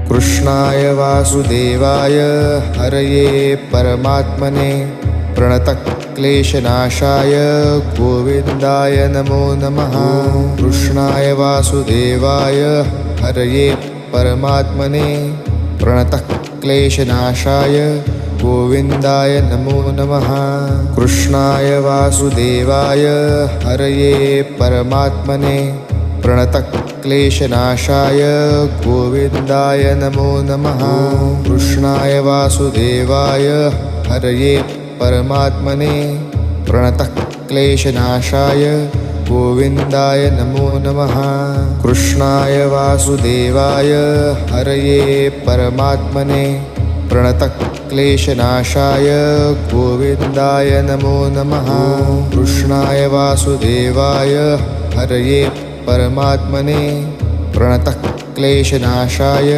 कृष्णाय वासुदेवाय हरये परमात्मने प्रणतक्लेशनाशाय गोविन्दाय नमो नमः। कृष्णाय वासुदेवाय हरये परमात्मने प्रणतक्लेशनाशाय गोविन्दाय नमो नमः। कृष्णाय वासुदेवाय हरये परमात्मने प्रणतक्लेशनाशाय गोविन्दाय नमो नमः। कृष्णाय वासुदेवाय हरये परमात्मने प्रणतक्लेशनाशाय गोविन्दाय नमो नमः। कृष्णाय वासुदेवाय हरये परमात्मने प्रणतक्लेशनाशाय गोविन्दाय नमो नमः। कृष्णाय वासुदेवाय हरये परमात्मने प्रणतक्लेशनाशाय